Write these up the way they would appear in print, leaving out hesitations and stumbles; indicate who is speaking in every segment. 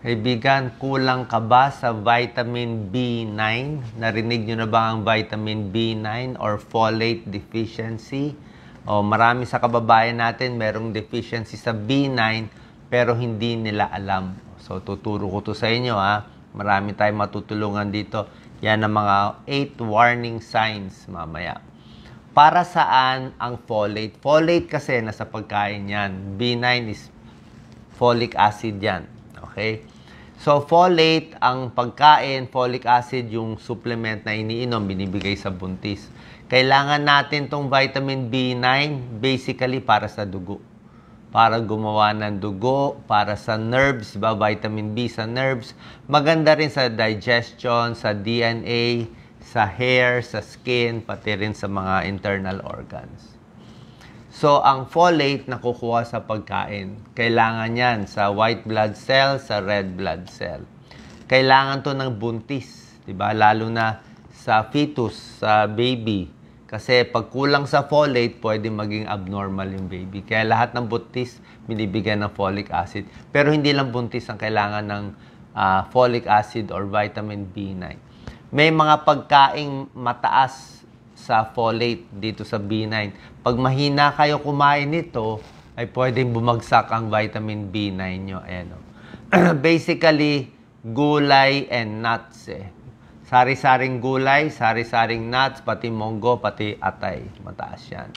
Speaker 1: Kaibigan, kulang ka ba sa vitamin B9? Narinig nyo na ba ang vitamin B9 or folate deficiency? O marami sa kababayan natin merong deficiency sa B9 pero hindi nila alam. So tuturo ko to sa inyo ha. Marami tayong matutulungan dito. Yan ang mga 8 warning signs mamaya. Para saan ang folate? Folate kasi nasa pagkain yan. B9 is folic acid yan. Okay? So, folate, ang pagkain, folic acid, yung supplement na iniinom, binibigay sa buntis. Kailangan natin tong vitamin B9, basically para sa dugo. Para gumawa ng dugo, para sa nerves, diba? Vitamin B sa nerves. Maganda rin sa digestion, sa DNA, sa hair, sa skin, pati rin sa mga internal organs. So, ang folate nakukuha sa pagkain. Kailangan yan sa white blood cell, sa red blood cell. Kailangan to ng buntis, diba? Lalo na sa fetus, sa baby. Kasi pag kulang sa folate, pwede maging abnormal yung baby. Kaya lahat ng buntis, binibigyan ng folic acid. Pero hindi lang buntis ang kailangan ng folic acid or vitamin B9. May mga pagkaing mataas sa folate dito sa B9. Pag mahina kayo kumain nito, ay pwedeng bumagsak ang vitamin B9 nyo. Ayan, basically, gulay and nuts. Sari-saring gulay, sari-saring nuts, pati monggo, pati atay. Mataas yan.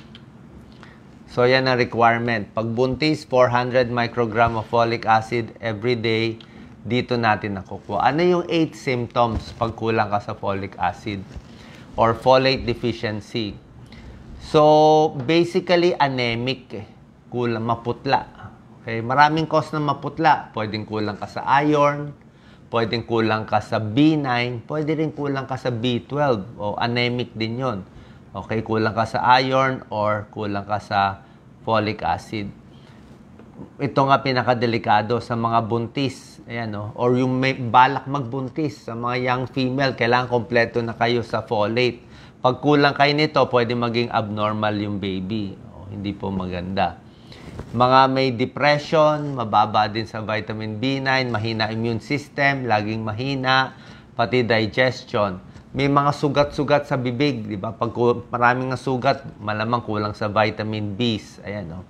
Speaker 1: So, yan ang requirement. Pag buntis, 400 microgram of folic acid every day, dito natin nakukuha. Ano yung 8 symptoms pag kulang ka sa folic acid or folate deficiency? So, basically, anemic. Kulang, maputla. Okay? Maraming cause ng maputla. Pwedeng kulang ka sa iron, pwedeng kulang ka sa B9, pwede rin kulang ka sa B12 o anemic din yon. Okay? Kulang ka sa iron or kulang ka sa folic acid. Ito nga pinakadelikado sa mga buntis. Ayan, no? Or yung may balak magbuntis sa mga young female, kailangan kompleto na kayo sa folate. Pag kulang kayo nito, pwede maging abnormal yung baby. Hindi po maganda. Mga may depression, mababa din sa vitamin B9, mahina immune system, laging mahina, pati digestion. May mga sugat-sugat sa bibig, di ba? Pag maraming sugat, malamang kulang sa vitamin Bs. Ayan, no?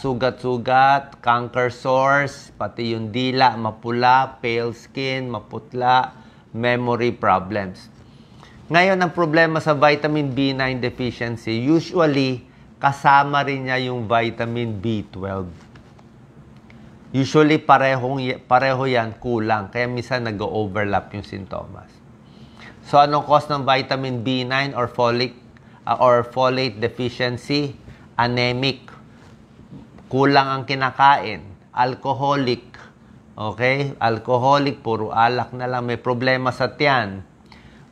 Speaker 1: Sugat-sugat, canker sores, pati yung dila, mapula, pale skin, maputla, memory problems. Ngayon, ang problema sa vitamin B9 deficiency, usually, kasama rin niya yung vitamin B12. Usually, pareho yan, kulang. Kaya minsan nag-overlap yung sintomas. So, anong cause ng vitamin B9 or folate deficiency? Anemic. Kulang ang kinakain. Alcoholic. Okay? Alcoholic, puro alak na lang. May problema sa tiyan.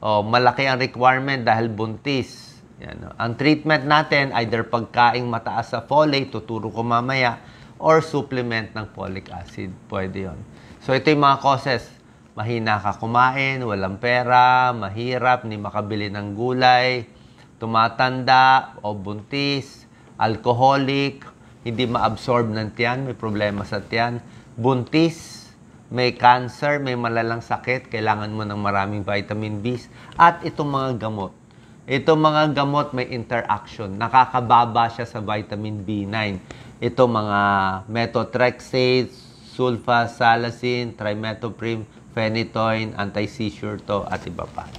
Speaker 1: Malaki ang requirement dahil buntis. Yan. Ang treatment natin, either pagkaing mataas sa folate, tuturo ko mamaya, or supplement ng folic acid. Pwede yon. So, ito yung mga causes. Mahina ka kumain, walang pera, mahirap, hindi makabili ng gulay, tumatanda o buntis, alcoholic, hindi ma-absorb ng tiyan, may problema sa tiyan, buntis, may cancer, may malalang sakit, kailangan mo ng maraming vitamin Bs, at itong mga gamot. Itong mga gamot may interaction, nakakababa siya sa vitamin B9. Ito mga methotrexate, sulfasalazine, trimethoprim, phenytoin, anti-seizure to, at iba pa.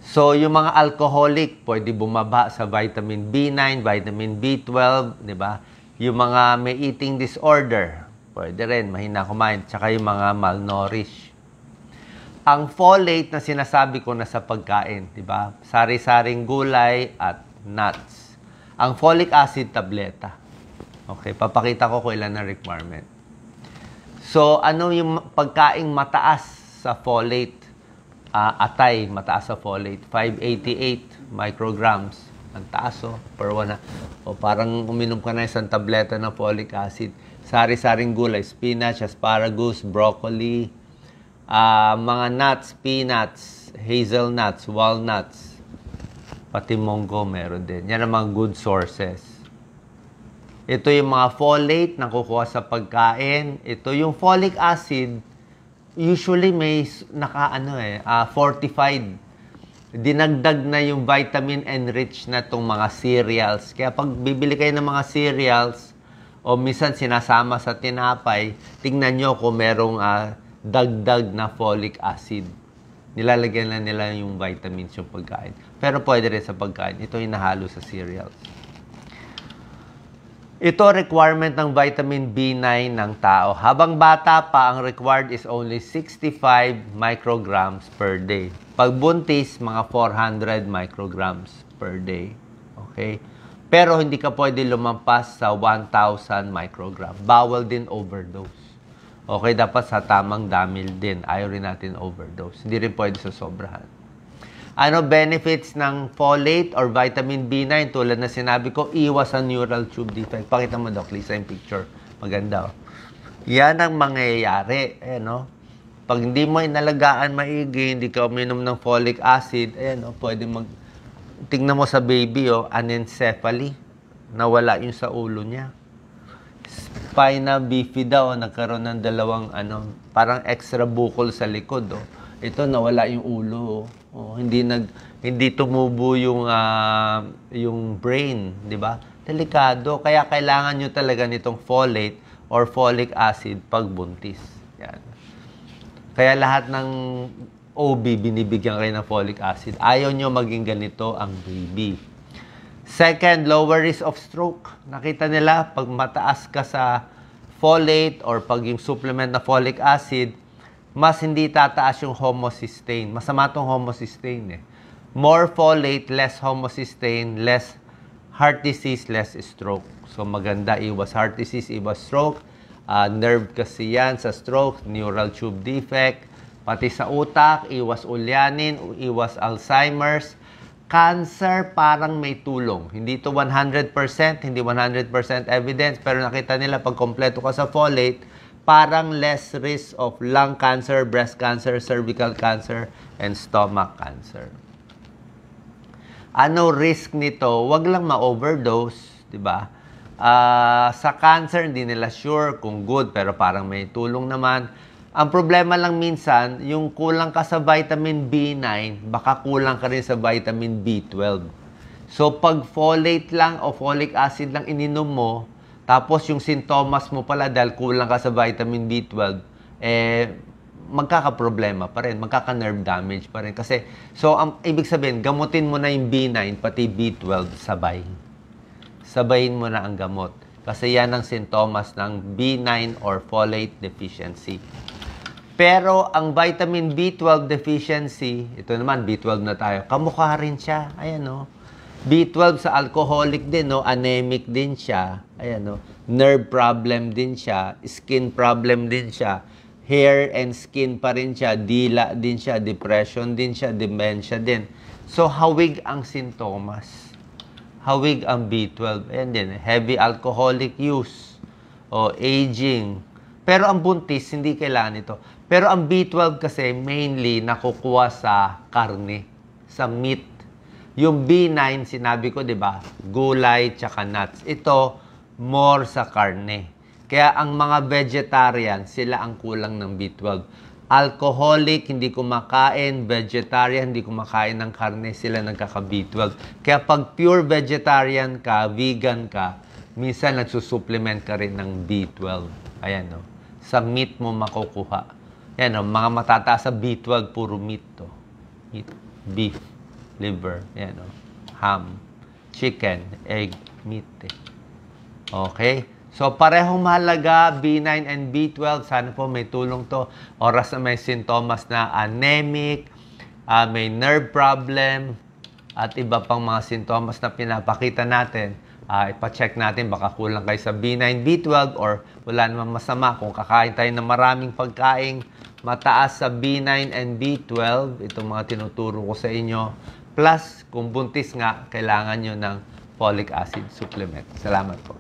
Speaker 1: So, yung mga alcoholic, pwede bumaba sa vitamin B9, vitamin B12, di ba? Yung mga may eating disorder, pwede rin, mahina kumain. Tsaka yung mga malnourished. Ang folate na sinasabi ko na sa pagkain, di ba? Sari-saring gulay at nuts. Ang folic acid tableta. Okay, papakita ko kung ilan na requirement. So, ano yung pagkaing mataas sa folate? Atay, mataas sa folate. 588 micrograms. Ang taas, per 1. Parang uminom ka na isang tableta ng folic acid. Sari-saring gulay, spinach, asparagus, broccoli, mga nuts, peanuts, hazelnuts, walnuts, pati monggo meron din. Yan ang mga good sources. Ito yung mga folate na kukuha sa pagkain. Ito yung folic acid, usually may fortified. Dinagdag na yung vitamin enriched na itong mga cereals. Kaya pag bibili kayo ng mga cereals, o minsan sinasama sa tinapay, tingnan nyo kung merong dagdag na folic acid. Nilalagyan na nila yung vitamins yung pagkain. Pero pwede rin sa pagkain. Ito yung nahalo sa cereals. Ito requirement ng vitamin B9 ng tao. Habang bata pa, ang required is only 65 micrograms per day. Pag buntis, mga 400 micrograms per day. Okay? Pero hindi ka pwede lumampas sa 1,000 microgram. Bawal din overdose. Okay, dapat sa tamang damil din. Ayaw rin natin overdose. Hindi rin pwede sa sobrahan. Ano benefits ng folate or vitamin B9? Tulad na sinabi ko, iwas ang neural tube defect. Pakita mo, Doc Lisa, yung picture. Maganda, oh. Yan ang mangyayari. Ayan, oh. Pag hindi mo inalagaan maigi, hindi ka uminom ng folic acid, ayan, oh, pwede tingnan mo sa baby, oh, anencephaly. Nawala yung sa ulo niya. Spina bifida, oh, nagkaroon ng dalawang, parang extra buccal sa likod, oh. Ito, nawala yung ulo, oh. Oh, hindi tumubo yung brain, di ba? Delikado. Kaya kailangan nyo talaga nitong folate or folic acid pag buntis. Yan. Kaya lahat ng OB binibigyan kayo ng folic acid. Ayaw nyo maging ganito ang baby. Second, lower risk of stroke. Nakita nila, pag mataas ka sa folate or pag yung supplement na folic acid, mas hindi tataas yung homocysteine. Masama itong homocysteine, eh. More folate, less homocysteine, less heart disease, less stroke. So maganda, iwas heart disease, iwas stroke. Nerve kasi yan sa stroke, neural tube defect. Pati sa utak, iwas ulyanin, iwas Alzheimer's. Cancer, parang may tulong. Hindi to 100%, hindi 100% evidence, pero nakita nila pag kompleto ka sa folate, parang less risk of lung cancer, breast cancer, cervical cancer, and stomach cancer. Ano risk nito? Wag lang ma-overdose, di ba? Sa cancer, hindi nila sure kung good, pero parang may tulong naman. Ang problema lang minsan, yung kulang ka sa vitamin B9, baka kulang ka rin sa vitamin B12. So, pag folate lang o folic acid lang ininom mo, tapos yung sintomas mo pala dahil kulang ka sa vitamin B12, magkakaproblema pa rin, magkaka-nerve damage pa rin. Kasi, so, ibig sabihin, gamutin mo na yung B9, pati B12, sabay. Sabayin mo na ang gamot. Kasi yan ang sintomas ng B9 or folate deficiency. Pero, ang vitamin B12 deficiency, ito naman, B12 na tayo, kamukha rin siya. Ayan, no? B12 sa alcoholic din, no? Anemic din siya. Ayan, no? Nerve problem din siya. Skin problem din siya. Hair and skin pa rin siya. Dila din siya. Depression din siya. Dementia din. So, hawig ang sintomas. Hawig ang B12. Ayan din. Heavy alcoholic use. O aging. Pero ang buntis, hindi kailangan ito. Pero ang B12 kasi mainly nakukuha sa karne. Sa meat. Yung B9, sinabi ko, di ba? Gulay, tsaka nuts. Ito, more sa karne. Kaya ang mga vegetarian, sila ang kulang ng B12. Alcoholic, hindi kumakain. Vegetarian, hindi kumakain ng karne. Sila nagkaka-B12. Kaya pag pure vegetarian ka, vegan ka, minsan nagsusupplement ka rin ng B12. Ayan, no? Sa meat mo makukuha. Ayan, no? Mga matataas sa B12, puro meat to. Meat, beef, liver, ayan, no? Ham, chicken, egg, meat, eh. Okay? So, parehong mahalaga, B9 and B12. Sana po may tulong to. Oras na may sintomas na anemic, may nerve problem, at iba pang mga sintomas na pinapakita natin. Ipacheck natin, baka kulang kayo sa B9, B12, or wala naman masama kung kakain tayo ng maraming pagkain mataas sa B9 and B12. Itong mga tinuturo ko sa inyo. Plus, kung buntis nga, kailangan nyo ng folic acid supplement. Salamat po.